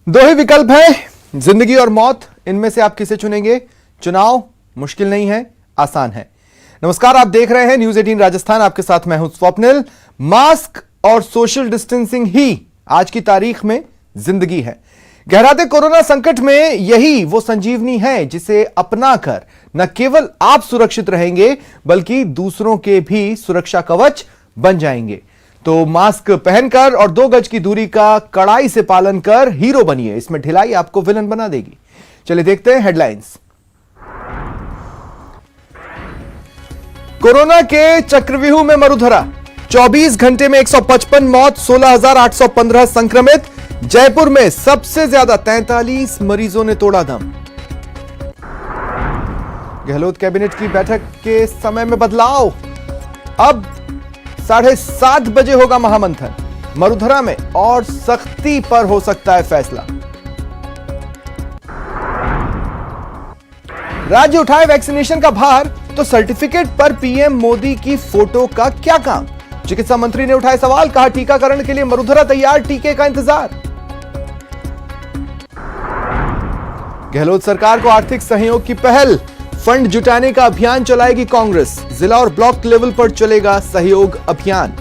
दो ही विकल्प है, जिंदगी और मौत। इनमें से आप किसे चुनेंगे? चुनाव मुश्किल नहीं है, आसान है। नमस्कार, आप देख रहे हैं न्यूज 18 राजस्थान। आपके साथ मैं हूं स्वप्निल। मास्क और सोशल डिस्टेंसिंग ही आज की तारीख में जिंदगी है। गहराते कोरोना संकट में यही वो संजीवनी है जिसे अपनाकर न केवल आप सुरक्षित रहेंगे बल्कि दूसरों के भी सुरक्षा कवच बन जाएंगे। तो मास्क पहनकर और 2 गज की दूरी का कड़ाई से पालन कर हीरो बनिए। इसमें ढिलाई आपको विलन बना देगी। चलिए देखते हैं हेडलाइंस। कोरोना के चक्रव्यूह में मरुधरा, 24 घंटे में 155 मौत, 16,815 संक्रमित। जयपुर में सबसे ज्यादा 43 मरीजों ने तोड़ा दम। गहलोत कैबिनेट की बैठक के समय में बदलाव, अब 7:30 बजे होगा महामंथन। मरुधरा में और सख्ती पर हो सकता है फैसला। राज्य उठाए वैक्सीनेशन का भार, तो सर्टिफिकेट पर पीएम मोदी की फोटो का क्या काम? चिकित्सा मंत्री ने उठाए सवाल, कहा टीकाकरण के लिए मरुधरा तैयार, टीके का इंतजार। गहलोत सरकार को आर्थिक सहयोग की पहल, फंड जुटाने का अभियान चलाएगी कांग्रेस। जिला और ब्लॉक लेवल पर चलेगा सहयोग अभियान।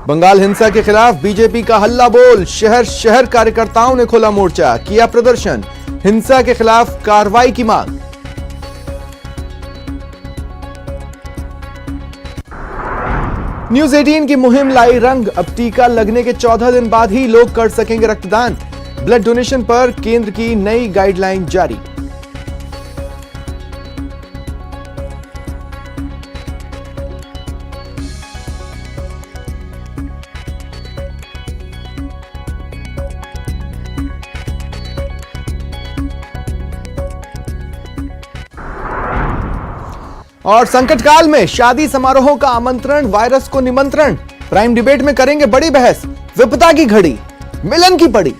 बंगाल हिंसा के खिलाफ बीजेपी का हल्ला बोल, शहर शहर कार्यकर्ताओं ने खोला मोर्चा, किया प्रदर्शन, हिंसा के खिलाफ कार्रवाई की मांग। न्यूज 18 की मुहिम लाई रंग, अब टीका लगने के 14 दिन बाद ही लोग कर सकेंगे रक्तदान। ब्लड डोनेशन पर केंद्र की नई गाइडलाइन जारी। और संकट काल में शादी समारोहों का आमंत्रण, वायरस को निमंत्रण। प्राइम डिबेट में करेंगे बड़ी बहस, विपदा की घड़ी, मिलन की पड़ी।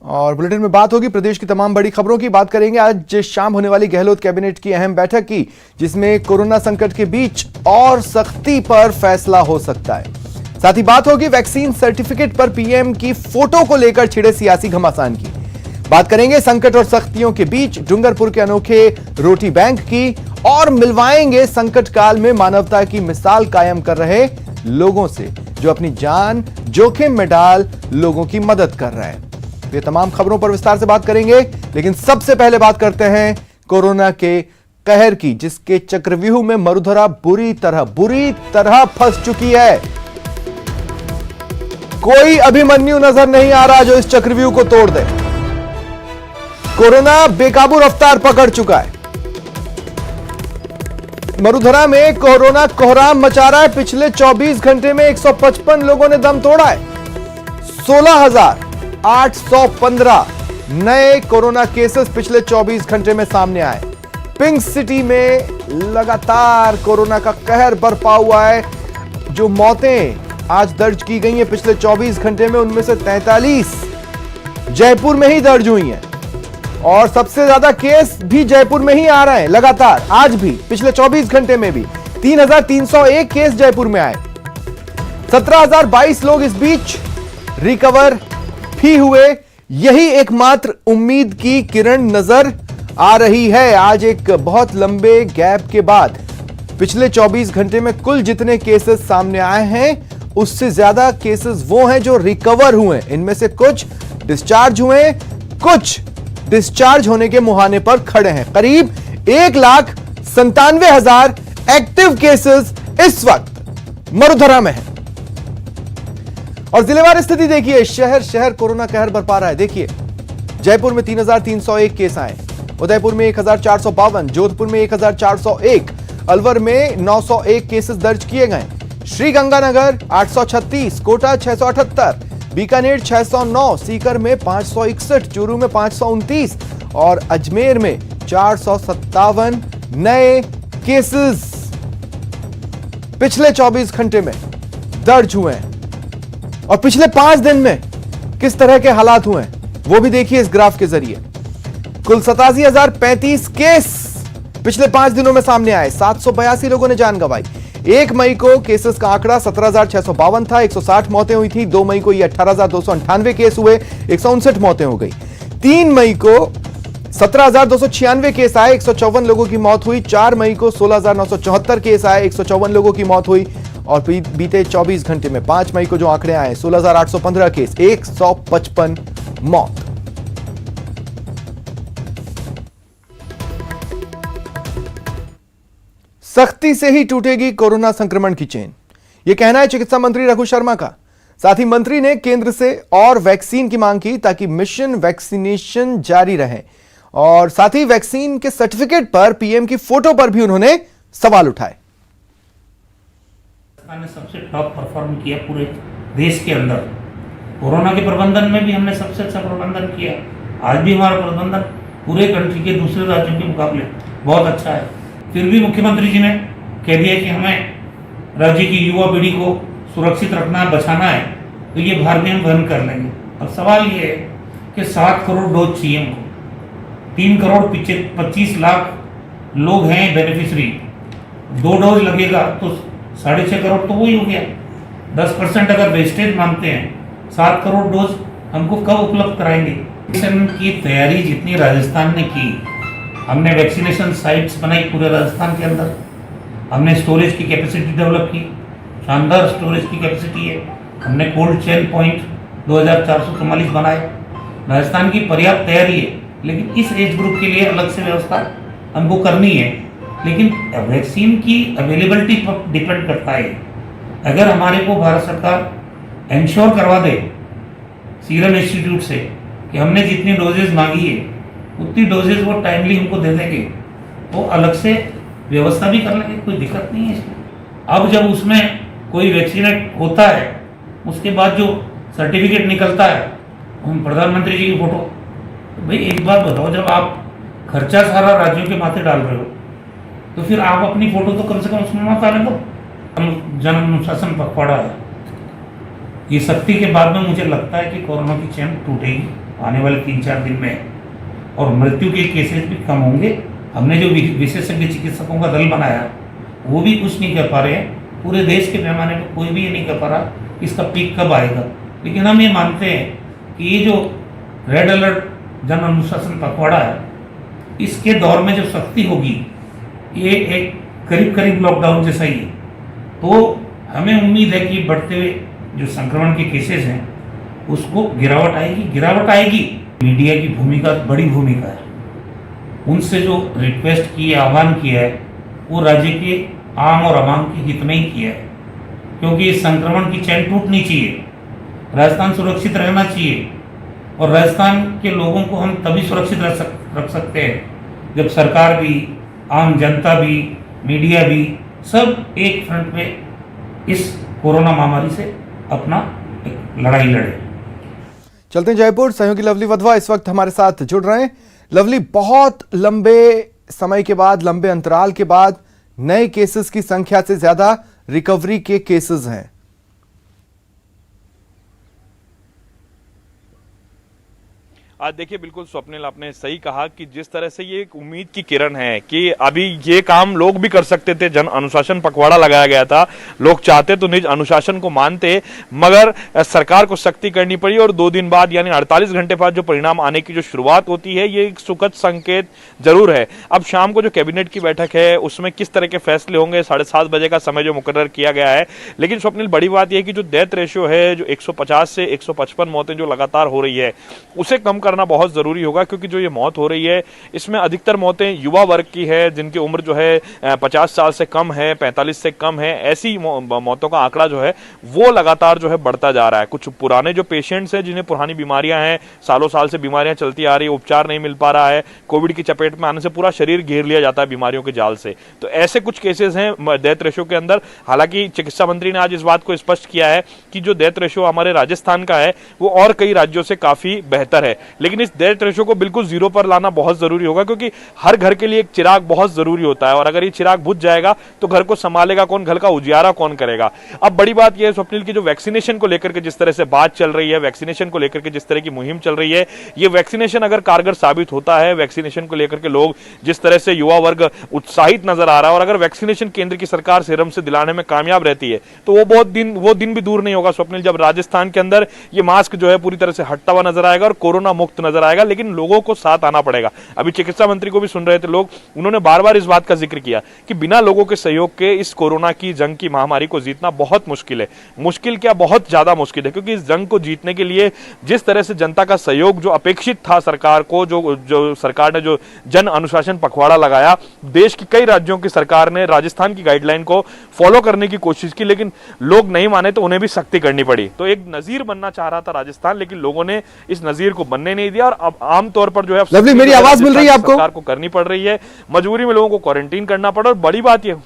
और बुलेटिन में बात होगी प्रदेश की तमाम बड़ी खबरों की। बात करेंगे आज शाम होने वाली गहलोत कैबिनेट की अहम बैठक की, जिसमें कोरोना संकट के बीच और सख्ती पर फैसला हो सकता है। साथ ही बात होगी वैक्सीन सर्टिफिकेट पर पीएम की फोटो को लेकर छिड़े सियासी घमासान की। बात करेंगे संकट और सख्तियों के बीच डूंगरपुर के अनोखे रोटी बैंक की, और मिलवाएंगे संकट काल में मानवता की मिसाल कायम कर रहे लोगों से, जो अपनी जान जोखिम में डाल लोगों की मदद कर रहे हैं। ये तमाम खबरों पर विस्तार से बात करेंगे, लेकिन सबसे पहले बात करते हैं कोरोना के कहर की, जिसके चक्रव्यूह में मरुधरा बुरी तरह फंस चुकी है। कोई अभिमन्यु नजर नहीं आ रहा जो इस चक्रव्यूह को तोड़ दे। कोरोना बेकाबू रफ्तार पकड़ चुका है। मरुधरा में कोरोना कोहराम मचा रहा है। पिछले 24 घंटे में 155 लोगों ने दम तोड़ा है। 16,815 नए कोरोना केसेस पिछले 24 घंटे में सामने आए। पिंक सिटी में लगातार कोरोना का कहर बरपा हुआ है। जो मौतें आज दर्ज की गई हैं पिछले 24 घंटे में, उनमें से 43 जयपुर में ही दर्ज हुई हैं। और सबसे ज्यादा केस भी जयपुर में ही आ रहे हैं लगातार। आज भी पिछले 24 घंटे में भी 3,301 केस जयपुर में आए। 17,022 लोग इस बीच रिकवर भी हुए। यही एकमात्र उम्मीद की किरण नजर आ रही है। आज एक बहुत लंबे गैप के बाद पिछले 24 घंटे में कुल जितने केसेस सामने आए हैं, उससे ज्यादा केसेस वो हैं जो रिकवर हुए। इनमें से कुछ डिस्चार्ज हुए, कुछ डिस्चार्ज होने के मुहाने पर खड़े हैं। करीब 1,97,000 एक्टिव केसेस इस वक्त मरुधरा में है। और जिलेवार स्थिति देखिए, शहर शहर कोरोना कहर बरपा रहा है। देखिए, जयपुर में 3,301 केस आए, उदयपुर में 1,452, जोधपुर में 1,401, अलवर में 901 केसेस दर्ज किए गए। श्रीगंगानगर 836, कोटा 678, बीकानेर 609, सीकर में 561, चूरू में 529 और अजमेर में 457 नए केसेस पिछले 24 घंटे में दर्ज हुए हैं। और पिछले 5 दिन में किस तरह के हालात हुए हैं, वो भी देखिए इस ग्राफ के जरिए। कुल 87,035 केस पिछले 5 दिनों में सामने आए, 782 लोगों ने जान गंवाई। 1 मई को केसेस का आंकड़ा 17,652 था, 160 मौतें हुई थी। 2 मई को ये 18,298 केस हुए, 159 मौतें हो गई। 3 मई को 17,296 केस आए, 154 लोगों की मौत हुई। 4 मई को 16,974 केस आए, 154 लोगों की मौत हुई। और बीते 24 घंटे में 5 मई को जो आंकड़े आए, 16,815 केस, 155 मौत। सख्ती से ही टूटेगी कोरोना संक्रमण की चेन, यह कहना है चिकित्सा मंत्री रघु शर्मा का। साथ ही मंत्री ने केंद्र से और वैक्सीन की मांग की ताकि मिशन वैक्सीनेशन जारी रहे। और साथ ही वैक्सीन के सर्टिफिकेट पर पीएम की फोटो पर भी उन्होंने सवाल उठाए। ने सबसे टॉप परफॉर्म किया पूरे देश के अंदर। कोरोना के प्रबंधन में भी हमने सबसे अच्छा प्रबंधन किया। आज भी हमारा प्रबंधन पूरे कंट्री के दूसरे राज्यों के मुकाबले बहुत अच्छा है। फिर भी मुख्यमंत्री जी ने कह दिया कि हमें राज्य की युवा पीढ़ी को सुरक्षित रखना है, बचाना है, तो ये भार भी हम वहन कर लेंगे। अब सवाल ये है कि 7 करोड़ डोज चाहिए हमको, 3 करोड़ 25 लाख लोग हैं बेनिफिशरी, 2 डोज लगेगा तो 6.5 करोड़ तो वही हो गया। 10% अगर वेस्टेज मानते हैं, 7 करोड़ डोज हमको कब उपलब्ध कराएंगे? वैक्सीनेशन की तैयारी जितनी राजस्थान ने की, हमने वैक्सीनेशन साइट्स बनाई पूरे राजस्थान के अंदर, हमने स्टोरेज की कैपेसिटी डेवलप की, शानदार स्टोरेज की कैपेसिटी है। हमने कोल्ड चेन पॉइंट 2444 बनाए। राजस्थान की पर्याप्त तैयारी है, लेकिन इस एज ग्रुप के लिए अलग से व्यवस्था हमको करनी है। लेकिन वैक्सीन की अवेलेबिलिटी पर डिपेंड करता है। अगर हमारे को भारत सरकार इंश्योर करवा दे सीरम इंस्टीट्यूट से कि हमने जितनी डोजेज मांगी है उतनी डोजेज वो टाइमली हमको दे देंगे, तो अलग से व्यवस्था भी कर लेंगे, कोई दिक्कत नहीं है इसमें। अब जब उसमें कोई वैक्सीनेट होता है, उसके बाद जो सर्टिफिकेट निकलता है, हम प्रधानमंत्री जी की फोटो, तो भाई एक बात बताओ, जब आप खर्चा सारा राज्यों के माथे डाल रहे हो तो फिर आप अपनी फोटो तो कम से कम उसमें मत आने दो। जन अनुशासन पखवाड़ा है, ये सख्ती के बाद में मुझे लगता है कि कोरोना की चेन टूटेगी आने वाले 3-4 दिन में, और मृत्यु के केसेस भी कम होंगे। हमने जो विशेषज्ञ चिकित्सकों का दल बनाया वो भी कुछ नहीं कर पा रहे हैं। पूरे देश के पैमाने पर कोई भी ये नहीं कर पा रहा इसका पीक कब आएगा। लेकिन हम ये मानते हैं कि ये जो रेड अलर्ट जन अनुशासन पखवाड़ा है, इसके दौर में जो सख्ती होगी ये एक करीब लॉकडाउन जैसा ही है। तो हमें उम्मीद है कि बढ़ते हुए जो संक्रमण के केसेस हैं उसको गिरावट आएगी। मीडिया की भूमिका बड़ी भूमिका है। उनसे जो रिक्वेस्ट की है, आह्वान किया है, वो राज्य के आम और अवाम के हित में ही किया है, क्योंकि इस संक्रमण की चैन टूटनी चाहिए, राजस्थान सुरक्षित रहना चाहिए। और राजस्थान के लोगों को हम तभी सुरक्षित रख सकते हैं जब सरकार भी, आम जनता भी, मीडिया भी सब एक फ्रंट पे इस कोरोना महामारी से अपना एक लड़ाई लड़े। चलते हैं जयपुर, सहयोगी लवली वधवा इस वक्त हमारे साथ जुड़ रहे हैं। लवली, बहुत लंबे समय के बाद, लंबे अंतराल के बाद नए केसेस की संख्या से ज्यादा रिकवरी के केसेस हैं। आज देखिए, बिल्कुल स्वप्निल आपने सही कहा कि जिस तरह से ये एक उम्मीद की किरण है कि अभी ये काम लोग भी कर सकते थे। जन अनुशासन पखवाड़ा लगाया गया था, लोग चाहते तो निज अनुशासन को मानते, मगर सरकार को सख्ती करनी पड़ी। और 2 दिन बाद यानी 48 घंटे बाद जो परिणाम आने की जो शुरुआत होती है, ये एक सुखद संकेत जरूर है। अब शाम को जो कैबिनेट की बैठक है उसमें किस तरह के फैसले होंगे, 7:30 बजे का समय जो मुकर्रर किया गया है। लेकिन स्वप्निल, बड़ी बात यह है कि जो डेथ रेशियो है, जो 150 से 155 मौतें जो लगातार हो रही है, उसे कम करना बहुत जरूरी होगा। क्योंकि जो ये मौत हो रही है इसमें अधिकतर मौतें युवा वर्ग की है, जिनकी उम्र जो है 50 साल से कम है, 45 से कम है। ऐसी मौतों का आंकड़ा जो है वो लगातार जो है बढ़ता जा रहा है। कुछ पुराने जो पेशेंट्स हैं, जिन्हें पुरानी बीमारियां हैं, सालों साल से बीमारियां चलती आ रही है, उपचार नहीं मिल पा रहा है, कोविड की चपेट में आने से पूरा शरीर घेर लिया जाता है बीमारियों के जाल से, तो ऐसे कुछ केसेस हैं डेथ रेशियो के अंदर। हालांकि चिकित्सा मंत्री ने आज इस बात को स्पष्ट किया है कि जो डेथ रेशियो हमारे राजस्थान का है वो और कई राज्यों से काफी बेहतर है। लेकिन इस डेथ रेशो को बिल्कुल जीरो पर लाना बहुत जरूरी होगा, क्योंकि हर घर के लिए एक चिराग बहुत जरूरी होता है, और अगर ये चिराग बुझ जाएगा तो घर को संभालेगा कौन, घर का उजियारा कौन करेगा। अब बड़ी बात यह है स्वप्निल की जो वैक्सीनेशन को लेकर के जिस तरह से बात चल रही है, वैक्सीनेशन को लेकर के जिस तरह की मुहिम चल रही है, ये वैक्सीनेशन अगर कारगर साबित होता है, वैक्सीनेशन को लेकर के लोग जिस तरह से युवा वर्ग उत्साहित नजर आ रहा है, और अगर वैक्सीनेशन केंद्र की सरकार सीरम से दिलाने में कामयाब रहती है तो वो दिन भी दूर नहीं होगा स्वप्निल, जब राजस्थान के अंदर ये मास्क जो है पूरी तरह से हटता हुआ नजर आएगा और कोरोना मुक्त नजर आएगा। लेकिन लोगों को साथ आना पड़ेगा। अभी चिकित्सा मंत्री को भी सुन रहे थे लोग, उन्होंने बार बार इस बात का जिक्र किया कि बिना लोगों के सहयोग के इस कोरोना की जंग की महामारी को जीतना बहुत मुश्किल है। मुश्किल क्या, बहुत ज्यादा मुश्किल है, क्योंकि इस जंग को जीतने के लिए जिस तरह से जनता का सहयोग जो अपेक्षित था सरकार को, जो सरकार ने जो जन अनुशासन पखवाड़ा लगाया, देश की कई राज्यों की सरकार ने राजस्थान की गाइडलाइन को फॉलो करने की कोशिश की, लेकिन लोग नहीं माने तो उन्हें भी सख्ती करनी पड़ी। तो एक नजीर बनना चाह रहा था राजस्थान, लेकिन लोगों ने इस नजीर को बनने नहीं दिया, और अब आमतौर पर जो है लवली, मेरी आवाज मिल रही है आपको? सरकार को करनी पड़ रही है, मजबूरी में लोगों को क्वारंटीन करना पड़ा। और बड़ी बात यह,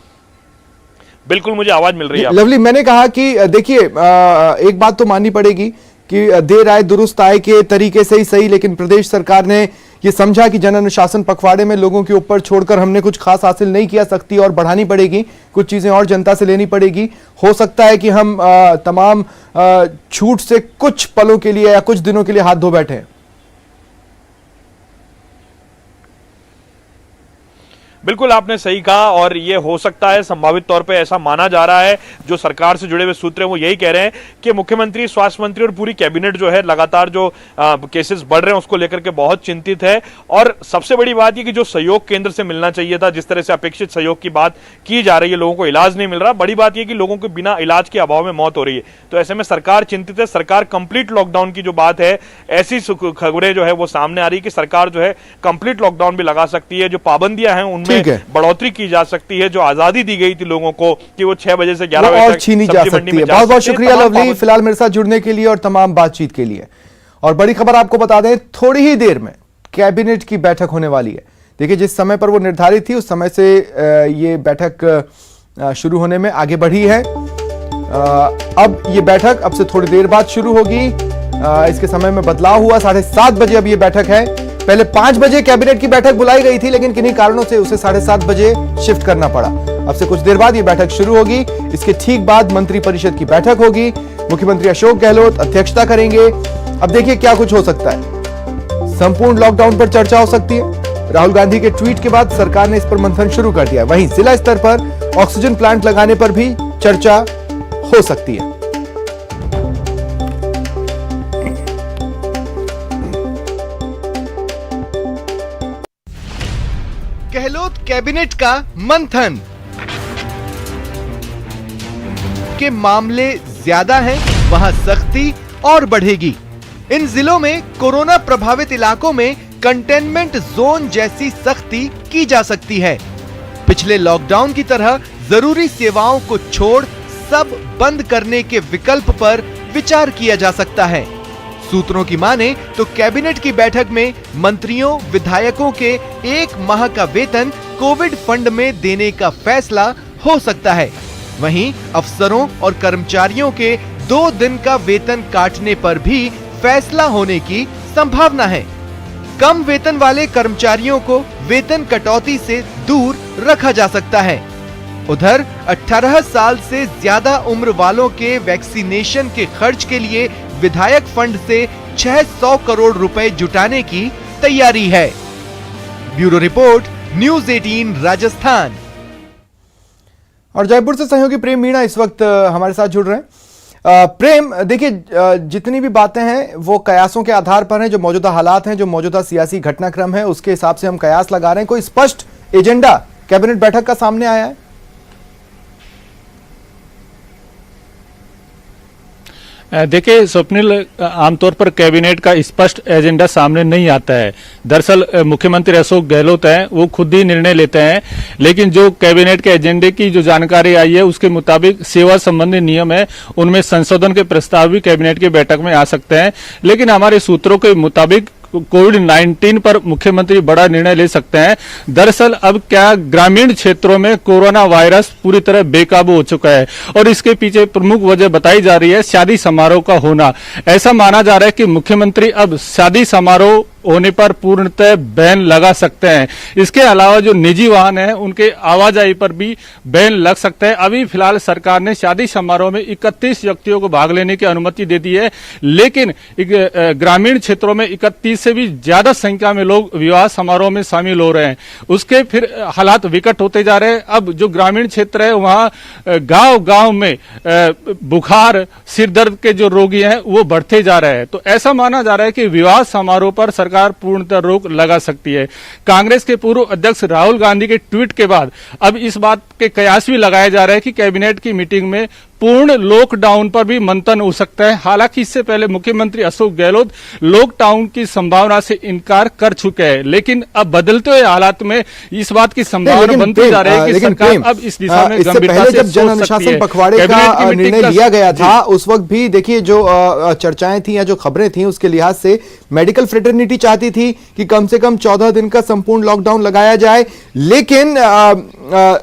बिल्कुल मुझे आवाज मिल रही है लवली, मैंने कहा कि देखिए एक बात तो माननी पड़ेगी कि देर आए दुरुस्त आए के तरीके से ही सही, लेकिन प्रदेश सरकार ने ये समझा कि जन अनुशासन पखवाड़े में लोगों के ऊपर छोड़कर हमने कुछ खास हासिल नहीं किया, सकती और बढ़ानी पड़ेगी, कुछ चीजें और जनता से लेनी पड़ेगी। हो सकता है कि हम तमाम छूट से कुछ पलों के लिए या कुछ दिनों के लिए हाथ धो बैठे हैं। बिल्कुल आपने सही कहा, और ये हो सकता है, संभावित तौर पे ऐसा माना जा रहा है। जो सरकार से जुड़े हुए सूत्र हैं वो यही कह रहे हैं कि मुख्यमंत्री, स्वास्थ्य मंत्री और पूरी कैबिनेट जो है लगातार जो केसेस बढ़ रहे हैं उसको लेकर के बहुत चिंतित है। और सबसे बड़ी बात ये कि जो सहयोग केंद्र से मिलना चाहिए था, जिस तरह से अपेक्षित सहयोग की बात की जा रही है, लोगों को इलाज नहीं मिल रहा। बड़ी बात यह कि लोगों को बिना इलाज के अभाव में मौत हो रही है। तो ऐसे में सरकार चिंतित है। सरकार कंप्लीट लॉकडाउन की जो बात है, ऐसी खबरें जो है वो सामने आ रही है कि सरकार जो है कंप्लीट लॉकडाउन भी लगा सकती है। जो पाबंदियां हैं उनमें बढ़ोतरी की जा सकती है। जो आजादी दी गई थी लोगों को कि वो 6 बजे से 11 बजे तक छीनी जा सकती है। बहुत बहुत शुक्रिया लवली, फिलहाल मेरे साथ जुड़ने के लिए और तमाम बातचीत के लिए। और बड़ी खबर आपको बता दें, थोड़ी ही देर में कैबिनेट की बैठक होने वाली है। देखिए, जिस समय पर वो निर्धारित थी उस समय से ये बैठक शुरू होने में आगे बढ़ी है। अब ये बैठक अब से थोड़ी देर बाद शुरू होगी। इसके समय में बदलाव हुआ, 7:30 बजे अब ये बैठक है। पहले 5 बजे कैबिनेट की बैठक बुलाई गई थी, लेकिन किन्हीं कारणों से उसे 7:30 बजे शिफ्ट करना पड़ा। अब से कुछ देर बाद ये बैठक शुरू होगी। इसके ठीक बाद मंत्रिपरिषद की बैठक होगी। मुख्यमंत्री अशोक गहलोत अध्यक्षता करेंगे। अब देखिए क्या कुछ हो सकता है। संपूर्ण लॉकडाउन पर चर्चा हो सकती है। राहुल गांधी के ट्वीट के बाद सरकार ने इस पर मंथन शुरू कर दिया। वहीं जिला स्तर पर ऑक्सीजन प्लांट लगाने पर भी चर्चा हो सकती है। गहलोत कैबिनेट का मंथन के मामले ज्यादा हैं, वहां सख्ती और बढ़ेगी। इन जिलों में कोरोना प्रभावित इलाकों में कंटेनमेंट जोन जैसी सख्ती की जा सकती है। पिछले लॉकडाउन की तरह जरूरी सेवाओं को छोड़ सब बंद करने के विकल्प पर विचार किया जा सकता है। सूत्रों की माने तो कैबिनेट की बैठक में मंत्रियों, विधायकों के 1 माह का वेतन कोविड फंड में देने का फैसला हो सकता है। वहीं अफसरों और कर्मचारियों के 2 दिन का वेतन काटने पर भी फैसला होने की संभावना है। कम वेतन वाले कर्मचारियों को वेतन कटौती से दूर रखा जा सकता है। उधर 18 साल से ज्यादा उम्र वालों के वैक्सीनेशन के खर्च के लिए विधायक फंड से 600 करोड़ रुपए जुटाने की तैयारी है। Bureau report, news 18 Rajasthan. और जयपुर से सहयोगी प्रेम मीणा इस वक्त हमारे साथ जुड़ रहे हैं। प्रेम, देखिए, जितनी भी बातें हैं वो कयासों के आधार पर हैं। जो मौजूदा हालात हैं, जो मौजूदा सियासी घटनाक्रम है, उसके हिसाब से हम कयास लगा रहे हैं। कोई स्पष्ट एजेंडा कैबिनेट बैठक का सामने आया है? देखिए स्वप्निल, आमतौर पर कैबिनेट का स्पष्ट एजेंडा सामने नहीं आता है। दरअसल मुख्यमंत्री अशोक गहलोत हैं, वो खुद ही निर्णय लेते हैं, लेकिन जो कैबिनेट के एजेंडे की जो जानकारी आई है उसके मुताबिक सेवा संबंधी नियम है, उनमें संशोधन के प्रस्ताव भी कैबिनेट की बैठक में आ सकते हैं। लेकिन हमारे सूत्रों के मुताबिक कोविड-19 पर मुख्यमंत्री बड़ा निर्णय ले सकते हैं। दरअसल अब क्या ग्रामीण क्षेत्रों में कोरोना वायरस पूरी तरह बेकाबू हो चुका है और इसके पीछे प्रमुख वजह बताई जा रही है शादी समारोह का होना। ऐसा माना जा रहा है कि मुख्यमंत्री अब शादी समारोह होने पर पूर्णतः बैन लगा सकते हैं। इसके अलावा जो निजी वाहन हैं उनके आवाजाही पर भी बैन लग सकता है। अभी फिलहाल सरकार ने शादी समारोह में 31 व्यक्तियों को भाग लेने की अनुमति दे दी है, लेकिन ग्रामीण क्षेत्रों में 31 से भी ज्यादा संख्या में लोग विवाह समारोह में शामिल हो रहे हैं। उसके फिर हालात विकट होते जा रहे हैं। अब जो ग्रामीण क्षेत्र है वहां गांव गांव में बुखार, सिर दर्द के जो रोगी हैं वो बढ़ते जा रहे हैं। तो ऐसा माना जा रहा है कि विवाह समारोह पर सरकार पूर्णतः रोक लगा सकती है। कांग्रेस के पूर्व अध्यक्ष राहुल गांधी के ट्वीट के बाद अब इस बात के कयास भी लगाए जा रहे हैं कि कैबिनेट की मीटिंग में पूर्ण लॉकडाउन पर भी मंथन हो सकता है। हालांकि इससे पहले मुख्यमंत्री अशोक गहलोत लॉकडाउन की संभावना से इनकार कर चुके हैं, लेकिन अब बदलते हुए हालात में इस बात की संभावना बनती जा रही है कि सरकार अब इस दिशा में गंभीरता से जब जन अनुशासन पखवाड़े का निर्णय लिया गया था उस वक्त भी देखिए जो चर्चाएं थी या जो खबरें थी उसके लिहाज से मेडिकल फ्रेटर्निटी चाहती थी कि कम से कम 14 दिन का संपूर्ण लॉकडाउन लगाया जाए, लेकिन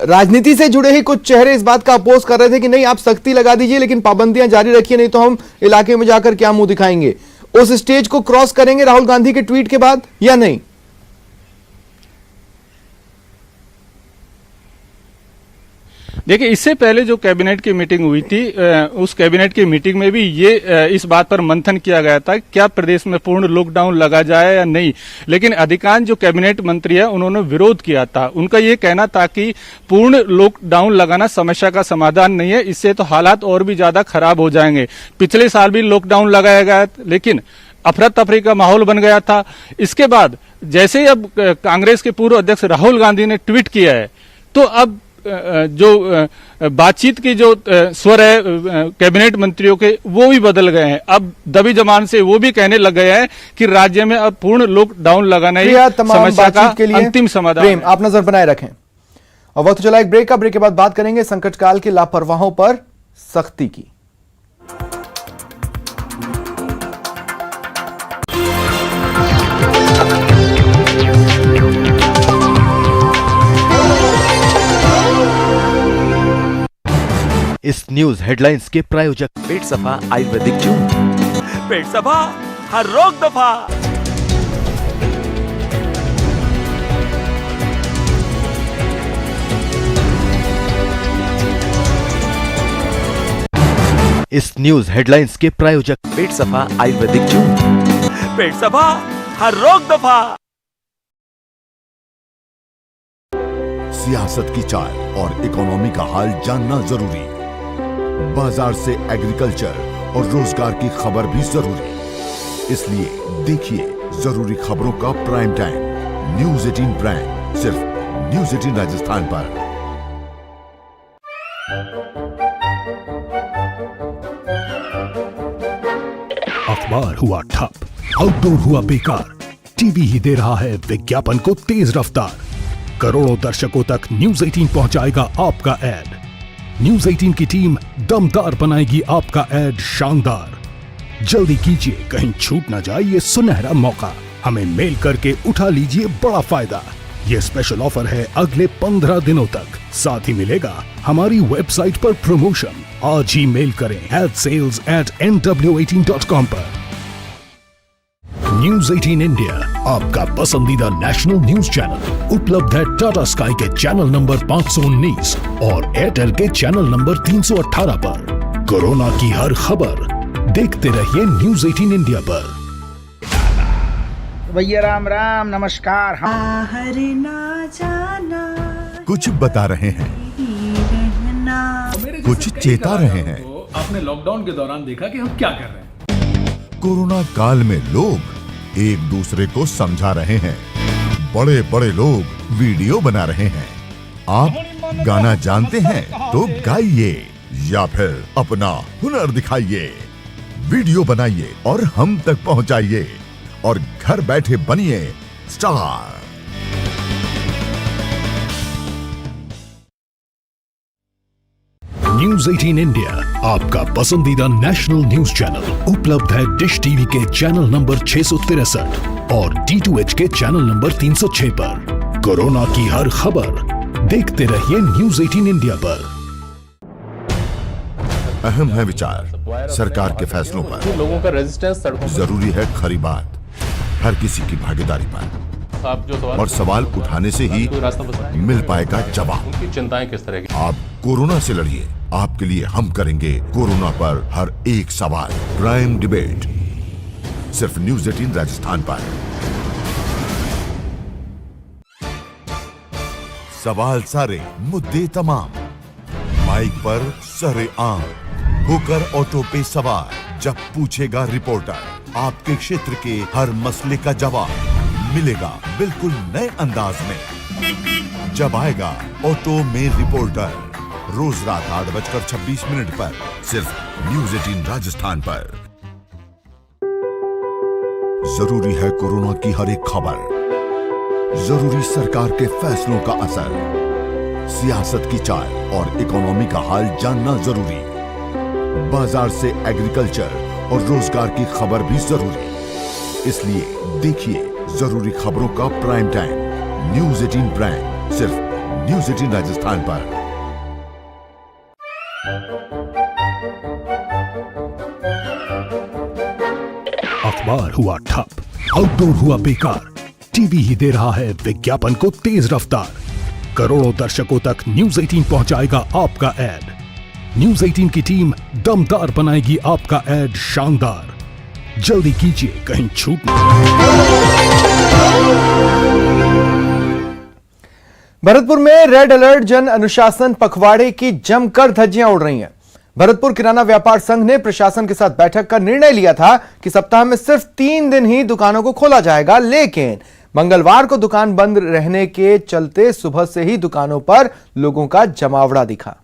राजनीति से जुड़े ही कुछ चेहरे इस बात का अपोज कर रहे थे कि नहीं आप सख्ती लगा दीजिए लेकिन पाबंदियां जारी रखिए, नहीं तो हम इलाके में जाकर क्या मुंह दिखाएंगे। उस स्टेज को क्रॉस करेंगे राहुल गांधी के ट्वीट के बाद या नहीं? देखिए, इससे पहले जो कैबिनेट की मीटिंग हुई थी उस कैबिनेट की मीटिंग में भी ये इस बात पर मंथन किया गया था क्या प्रदेश में पूर्ण लॉकडाउन लगा जाए या नहीं, लेकिन अधिकांश जो कैबिनेट मंत्री है उन्होंने विरोध किया था। उनका ये कहना था कि पूर्ण लॉकडाउन लगाना समस्या का समाधान नहीं है, इससे तो हालात और भी ज्यादा खराब हो जाएंगे। पिछले साल भी लॉकडाउन लगाया गया लेकिन अफरा तफरी का माहौल बन गया था। इसके बाद जैसे ही अब कांग्रेस के पूर्व अध्यक्ष राहुल गांधी ने ट्वीट किया है तो अब जो बातचीत की जो स्वर है कैबिनेट मंत्रियों के वो भी बदल गए हैं। अब दबी जबान से वो भी कहने लग गए हैं कि राज्य में अब पूर्ण लॉकडाउन लगाना ही समस्या का अंतिम समाधान है। आप नजर बनाए रखें और वक्त चला एक ब्रेक का। ब्रेक के बाद बात करेंगे संकट काल के लापरवाहों पर सख्ती की। इस न्यूज हेडलाइंस के प्रायोजक पेट सफा आयुर्वेदिक जून। पेट सफा हर रोग दफा। इस न्यूज हेडलाइंस के प्रायोजक पेट सफा आयुर्वेदिक जून। पेट सफा हर रोग दफा। सियासत की चाल और इकोनॉमी का हाल जानना जरूरी, बाजार से एग्रीकल्चर और रोजगार की खबर भी जरूरी। इसलिए देखिए जरूरी खबरों का प्राइम टाइम न्यूज 18 प्राइम, सिर्फ न्यूज 18 राजस्थान पर। अखबार हुआ ठप, आउटडोर हुआ बेकार, टीवी ही दे रहा है विज्ञापन को तेज रफ्तार। करोड़ों दर्शकों तक न्यूज 18 पहुंचाएगा आपका एड। न्यूज 18 की टीम दमदार बनाएगी आपका एड शानदार। जल्दी कीजिए, कहीं छूट ना जाए ये सुनहरा मौका। हमें मेल करके उठा लीजिए बड़ा फायदा। ये स्पेशल ऑफर है अगले 15 दिनों तक। साथ ही मिलेगा हमारी वेबसाइट पर प्रमोशन। आज ही मेल करें adsales@nw18.com पर। न्यूज 18 इंडिया आपका पसंदीदा नेशनल न्यूज चैनल उपलब्ध है टाटा स्काई के चैनल नंबर 519 और एयरटेल के चैनल नंबर 318 पर। कोरोना की हर खबर देखते रहिए न्यूज 18 इंडिया पर। भैया राम राम नमस्कार। बाहर ना जाना, कुछ बता रहे हैं, कुछ चेता रहे हैं। आपने लॉकडाउन के दौरान देखा कि हम क्या कर रहे हैं। कोरोना काल में लोग एक दूसरे को समझा रहे हैं, बड़े बड़े लोग वीडियो बना रहे हैं। आप गाना जानते हैं तो गाइए या फिर अपना हुनर दिखाइए, वीडियो बनाइए और हम तक पहुंचाइए और घर बैठे बनिए स्टार। न्यूज 18 इंडिया आपका पसंदीदा नेशनल न्यूज चैनल उपलब्ध है डिश टीवी के चैनल नंबर 663 और D2H के चैनल नंबर 306 पर। कोरोना की हर खबर देखते रहिए न्यूज 18 इंडिया पर। अहम है विचार सरकार के फैसलों पर, लोगों का रेजिस्टेंस सड़कों जरूरी है खरी बात हर किसी की भागीदारी पर, और सवाल उठाने से ही मिल पाएगा जवाब। उनकी चिंताएं किस तरह की? आप कोरोना से लड़िए, आपके लिए हम करेंगे कोरोना पर हर एक सवाल। प्राइम डिबेट सिर्फ न्यूज 18 राजस्थान पर। सवाल सारे, मुद्दे तमाम, माइक पर सरे आम, होकर ऑटो पे सवार। जब पूछेगा रिपोर्टर आपके क्षेत्र के हर मसले का जवाब मिलेगा बिल्कुल नए अंदाज में। जब आएगा ऑटो में रिपोर्टर, रोज रात 8:26 पर सिर्फ न्यूज 18 राजस्थान पर। जरूरी है कोरोना की हर एक खबर, जरूरी सरकार के फैसलों का असर, सियासत की चाल और इकोनॉमी का हाल जानना जरूरी, बाजार से एग्रीकल्चर और रोजगार की खबर भी जरूरी। इसलिए देखिए जरूरी खबरों का प्राइम टाइम न्यूज 18 प्राइम सिर्फ न्यूज 18 राजस्थान पर। अखबार हुआ ठप, आउटडोर हुआ बेकार, टीवी ही दे रहा है विज्ञापन को तेज रफ्तार। करोड़ों दर्शकों तक न्यूज 18 पहुंचाएगा आपका एड। न्यूज 18 की टीम दमदार बनाएगी आपका एड शानदार। जल्दी कीजिए, कहीं छूट न। भरतपुर में रेड अलर्ट जन अनुशासन पखवाड़े की जमकर धज्जियां उड़ रही हैं। भरतपुर किराना व्यापार संघ ने प्रशासन के साथ बैठक कर निर्णय लिया था कि सप्ताह में सिर्फ 3 दिन ही दुकानों को खोला जाएगा, लेकिन मंगलवार को दुकान बंद रहने के चलते सुबह से ही दुकानों पर लोगों का जमावड़ा दिखा।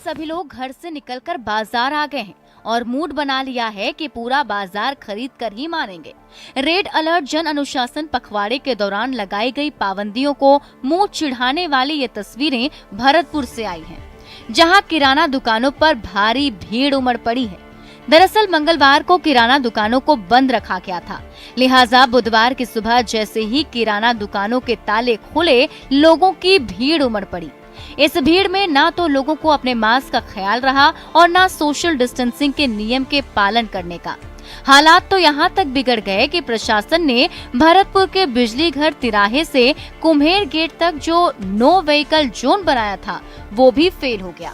सभी लोग घर से निकलकर बाजार आ गए हैं और मूड बना लिया है कि पूरा बाजार खरीद कर ही मानेंगे। रेड अलर्ट जन अनुशासन पखवाड़े के दौरान लगाई गई पाबंदियों को मुंह चिढ़ाने वाली ये तस्वीरें भरतपुर से आई हैं, जहां किराना दुकानों पर भारी भीड़ उमड़ पड़ी है। दरअसल मंगलवार को किराना दुकानों को बंद रखा गया था, लिहाजा बुधवार की सुबह जैसे ही किराना दुकानों के ताले खुले, लोगों की भीड़ उमड़ पड़ी। इस भीड़ में ना तो लोगों को अपने मास्क का ख्याल रहा और ना सोशल डिस्टेंसिंग के नियम के पालन करने का। हालात तो यहाँ तक बिगड़ गए कि प्रशासन ने भरतपुर के बिजली घर तिराहे से कुम्हेर गेट तक जो नो व्हीकल जोन बनाया था वो भी फेल हो गया।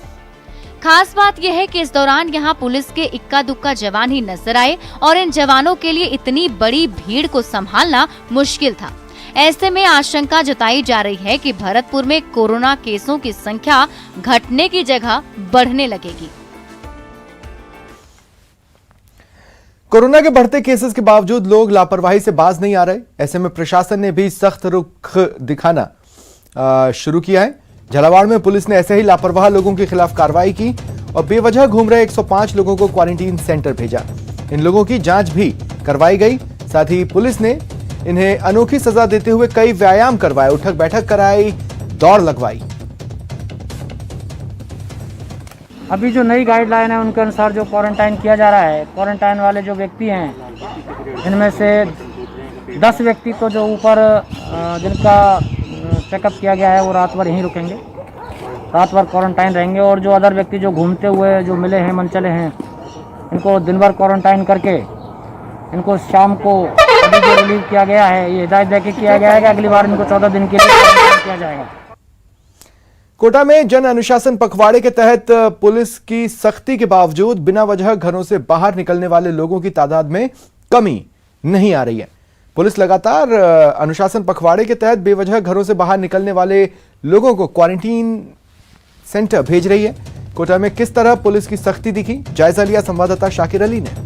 खास बात यह है कि इस दौरान यहाँ पुलिस के इक्का दुक्का जवान ही नजर आए और इन जवानों के लिए इतनी बड़ी भीड़ को संभालना मुश्किल था। ऐसे में आशंका जताई जा रही है कि भरतपुर में कोरोना केसों की संख्या घटने की जगह बढ़ने लगेगी। कोरोना के बढ़ते केसेस के बावजूद लोग लापरवाही से बाज नहीं आ रहे। ऐसे में प्रशासन ने भी सख्त रुख दिखाना शुरू किया है। झालावाड़ में पुलिस ने ऐसे ही लापरवाह लोगों के खिलाफ कार्रवाई की और बेवजह घूम रहे 105 लोगों को क्वारंटीन सेंटर भेजा। इन लोगों की जांच भी करवाई गई। साथ ही पुलिस ने इन्हें अनोखी सजा देते हुए कई व्यायाम करवाए, उठक बैठक कराई, दौड़ लगवाई। अभी जो नई गाइडलाइन है उनके अनुसार जो क्वारंटाइन किया जा रहा है, क्वारंटाइन वाले जो व्यक्ति हैं इनमें से 10 व्यक्ति तो जो ऊपर जिनका चेकअप किया गया है वो रात भर यहीं रुकेंगे, रात भर क्वारंटाइन रहेंगे। और जो अदर व्यक्ति जो घूमते हुए जो मिले हैं, मनचले हैं, इनको दिन भर क्वारंटाइन करके इनको शाम को अभी जो रिलीव किया गया है, ये हिदायत देके किया गया है कि अगली बार इनको 14 दिन के लिए क्वारंटाइन किया जाएगा। कोटा में जन अनुशासन पखवाड़े के तहत पुलिस की सख्ती के बावजूद बिना वजह घरों से बाहर निकलने वाले लोगों की तादाद में कमी नहीं आ रही है। पुलिस लगातार अनुशासन पखवाड़े के तहत बेवजह घरों से बाहर निकलने वाले लोगों को क्वारंटीन सेंटर भेज रही है। कोटा में किस तरह पुलिस की सख्ती दिखी, जायजा लिया संवाददाता शाकिर अली ने।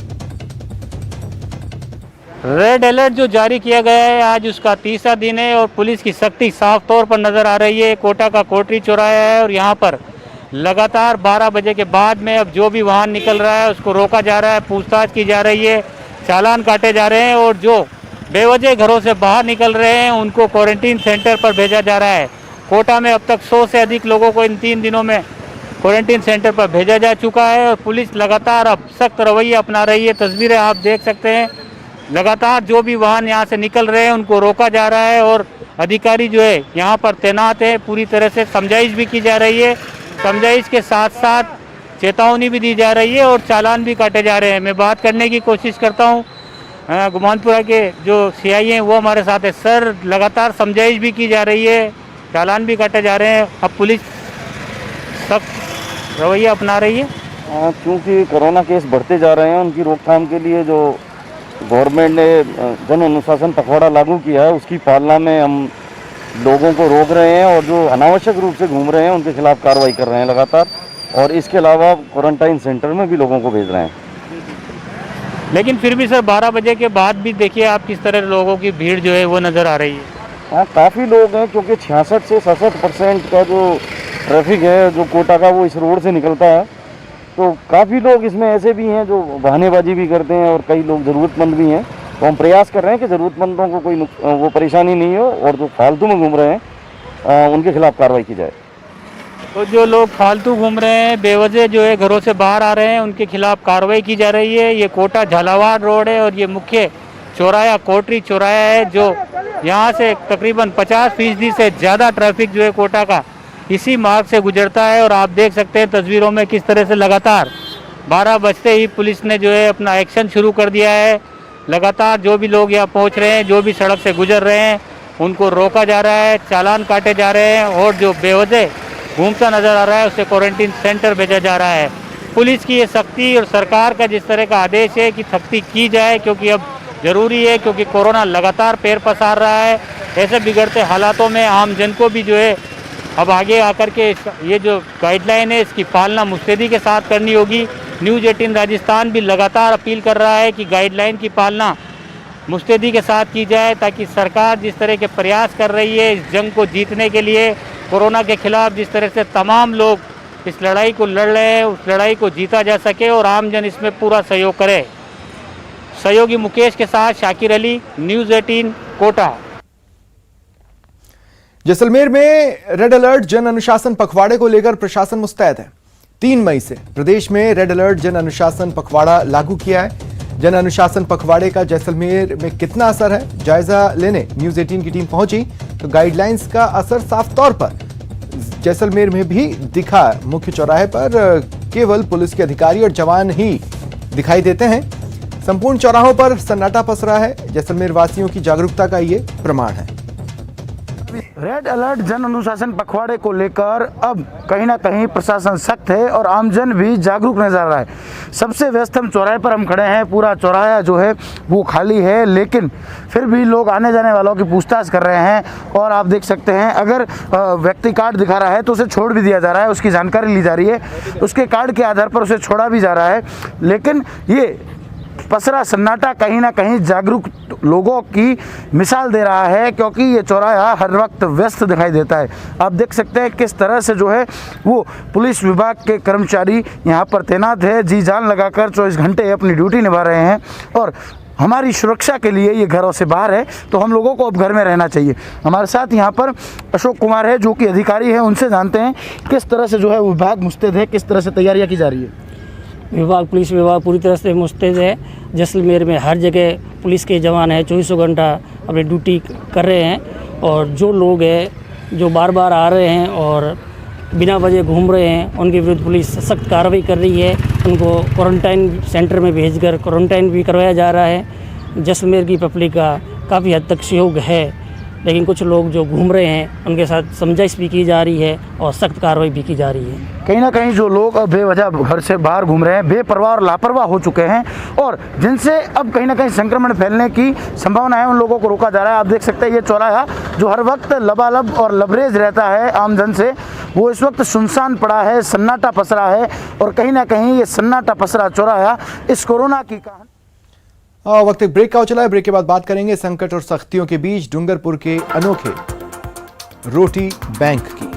रेड अलर्ट जो जारी किया गया है आज उसका 3रा दिन है और पुलिस की सख्ती साफ तौर पर नजर आ रही है। कोटा का कोटरी चौराहा है और यहाँ पर लगातार 12 बजे के बाद में अब जो भी वाहन निकल रहा है उसको रोका जा रहा है, पूछताछ की जा रही है, चालान काटे जा रहे हैं और जो बेवजह घरों से बाहर निकल रहे हैं उनको क्वारंटीन सेंटर पर भेजा जा रहा है। कोटा में अब तक 100 से अधिक लोगों को इन 3 दिनों में क्वारंटीन सेंटर पर भेजा जा चुका है और पुलिस लगातार अब सख्त रवैया अपना रही है। तस्वीरें आप देख सकते हैं, लगातार जो भी वाहन यहाँ से निकल रहे हैं उनको रोका जा रहा है और अधिकारी जो है यहाँ पर तैनात है। पूरी तरह से समझाइश भी की जा रही है, समझाइश के साथ साथ चेतावनी भी दी जा रही है और चालान भी काटे जा रहे हैं। मैं बात करने की कोशिश करता हूँ, गुमानपुरा के जो सीआई हैं वो हमारे साथ है। सर, लगातार समझाइश भी की जा रही है, चालान भी काटे जा रहे हैं, अब पुलिस सख्त रवैया अपना रही है। क्योंकि कोरोना केस बढ़ते जा रहे हैं, उनकी रोकथाम के लिए जो गवर्नमेंट ने जन अनुशासन पखवाड़ा लागू किया है उसकी पालना में हम लोगों को रोक रहे हैं और जो अनावश्यक रूप से घूम रहे हैं उनके खिलाफ कार्रवाई कर रहे हैं लगातार, और इसके अलावा क्वारंटाइन सेंटर में भी लोगों को भेज रहे हैं। लेकिन फिर भी सर 12 बजे के बाद भी देखिए आप किस तरह लोगों की भीड़ जो है वो नज़र आ रही है। हाँ, काफ़ी लोग हैं क्योंकि 66 से 67% का जो ट्रैफिक है जो कोटा का वो इस रोड से निकलता है, तो काफ़ी लोग इसमें ऐसे भी हैं जो बहानेबाजी भी करते हैं और कई लोग ज़रूरतमंद भी हैं। तो हम प्रयास कर रहे हैं कि ज़रूरतमंदों को कोई वो परेशानी नहीं हो और जो फालतू में घूम रहे हैं उनके खिलाफ कार्रवाई की जाए। तो जो लोग फालतू घूम रहे हैं, बेवजह जो है घरों से बाहर आ रहे हैं, उनके खिलाफ कार्रवाई की जा रही है। ये कोटा झालावाड़ रोड है और ये मुख्य चौराया कोटरी चौराया है, जो यहाँ से तकरीबन 50% से ज़्यादा ट्रैफिक जो है कोटा का इसी मार्ग से गुजरता है। और आप देख सकते हैं तस्वीरों में किस तरह से लगातार 12 बजते ही पुलिस ने जो है अपना एक्शन शुरू कर दिया है। लगातार जो भी लोग यहाँ पहुँच रहे हैं, जो भी सड़क से गुजर रहे हैं, उनको रोका जा रहा है, चालान काटे जा रहे हैं और जो बेवजह घूमता नज़र आ रहा है उसे क्वारंटीन सेंटर भेजा जा रहा है। पुलिस की ये सख्ती और सरकार का जिस तरह का आदेश है कि सख्ती की जाए, क्योंकि अब ज़रूरी है, क्योंकि कोरोना लगातार पैर पसार रहा है। ऐसे बिगड़ते हालातों में आम जन को भी जो है अब आगे आकर के ये जो गाइडलाइन है इसकी पालना मुस्तैदी के साथ करनी होगी। न्यूज़ 18 राजस्थान भी लगातार अपील कर रहा है कि गाइडलाइन की पालना मुस्तैदी के साथ की जाए, ताकि सरकार जिस तरह के प्रयास कर रही है इस जंग को जीतने के लिए, कोरोना के खिलाफ जिस तरह से तमाम लोग इस लड़ाई को लड़ रहे हैं, उस लड़ाई को जीता जा सके और आमजन इसमें पूरा सहयोग करे। सहयोगी मुकेश के साथ शाकिर अली, न्यूज़ 18 कोटा। जैसलमेर में रेड अलर्ट जन अनुशासन पखवाड़े को लेकर प्रशासन मुस्तैद है। 3 मई से प्रदेश में रेड अलर्ट जन अनुशासन पखवाड़ा लागू किया है। जन अनुशासन पखवाड़े का जैसलमेर में कितना असर है, जायजा लेने न्यूज़ 18 की टीम पहुंची तो गाइडलाइंस का असर साफ तौर पर जैसलमेर में भी दिखा। मुख्य चौराहे पर केवल पुलिस के अधिकारी और जवान ही दिखाई देते हैं। संपूर्ण चौराहों पर सन्नाटा पसरा है। जैसलमेर वासियों की जागरूकता का ये प्रमाण है। रेड अलर्ट जन अनुशासन पखवाड़े को लेकर अब कहीं ना कहीं प्रशासन सख्त है और आमजन भी जागरूक नजर आ रहा है। सबसे व्यस्तम चौराहे पर हम खड़े हैं, पूरा चौराहा जो है वो खाली है, लेकिन फिर भी लोग आने जाने वालों की पूछताछ कर रहे हैं। और आप देख सकते हैं अगर व्यक्ति कार्ड दिखा रहा है तो उसे छोड़ भी दिया जा रहा है, उसकी जानकारी ली जा रही है, उसके कार्ड के आधार पर उसे छोड़ा भी जा रहा है। लेकिन ये पसरा सन्नाटा कहीं ना कहीं जागरूक लोगों की मिसाल दे रहा है, क्योंकि ये चौराहा हर वक्त व्यस्त दिखाई देता है। आप देख सकते हैं किस तरह से जो है वो पुलिस विभाग के कर्मचारी यहाँ पर तैनात है, जी जान लगाकर 24 घंटे अपनी ड्यूटी निभा रहे हैं। और हमारी सुरक्षा के लिए ये घरों से बाहर है, तो हम लोगों को अब घर में रहना चाहिए। हमारे साथ यहाँ पर अशोक कुमार है जो कि अधिकारी हैं, उनसे जानते हैं किस तरह से जो है विभाग मुस्तैद है, किस तरह से तैयारियाँ की जा रही है। विभाग पुलिस विभाग पूरी तरह से मुस्तैद है। जैसलमेर में हर जगह पुलिस के जवान हैं, 24 घंटा अपनी ड्यूटी कर रहे हैं। और जो लोग हैं जो बार बार आ रहे हैं और बिना वजह घूम रहे हैं, उनके विरुद्ध पुलिस सख्त कार्रवाई कर रही है। उनको क्वारंटाइन सेंटर में भेजकर क्वारंटाइन भी करवाया जा रहा है। जैसलमेर की पब्लिक का काफ़ी हद तक सहयोग है, लेकिन कुछ लोग जो घूम रहे हैं उनके साथ समझाइश भी की जा रही है और सख्त कार्रवाई भी की जा रही है। कहीं ना कहीं जो लोग बेवजह घर से बाहर घूम रहे हैं, बेपरवाह और लापरवाह हो चुके हैं और जिनसे अब कहीं ना कहीं संक्रमण फैलने की संभावना है, उन लोगों को रोका जा रहा है। आप देख सकते हैं ये चौराहा जो हर वक्त लबालब और लबरेज रहता है आमजन से, वो इस वक्त सुनसान पड़ा है, सन्नाटा पसरा है। और कहीं ना कहीं ये सन्नाटा पसरा चौराहा इस कोरोना की वक्त एक ब्रेक का चला है। ब्रेक के बाद बात करेंगे संकट और सख्तियों के बीच डूंगरपुर के अनोखे रोटी बैंक की।